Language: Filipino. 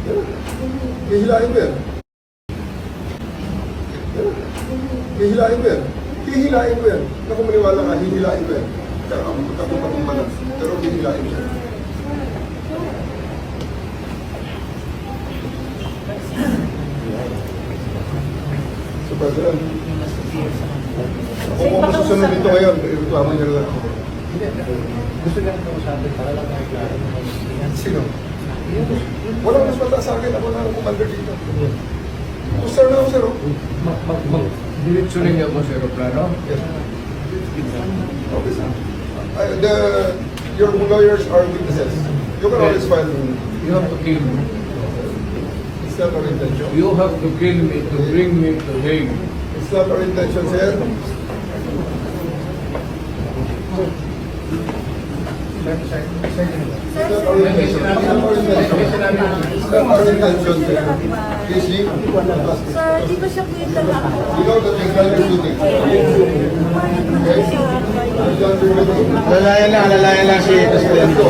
Hihilain ko yan. Hihilain ko yan. Hihilain ko yan. Naku, maniwala ka, hihilain ko yan. Kaya ako magkatumpa-tumpa na. Pero hihilain ko yan. So, President, kung masusunod dito ngayon, reklamo niyo lang ako. Gusto lang ko sabi para lang may klaro ng Sino? Walang mas mataas sa akin. Ako na ang commander dito. Sir na ako, sir. Diretso ninyo ako sa aeroplano. Yes. Okay, sir. Your lawyers are witnesses. You can always file. You have to kill me. It's not our intention. You have to kill me to bring me to Hague. It's not our intention, sir. It's not our intention. It's not our intention, sir. Casey, Sir, di ba siya po yung talaga? you know that you've done your duty. Okay? You've done your duty. Alalayan lang si Presidente.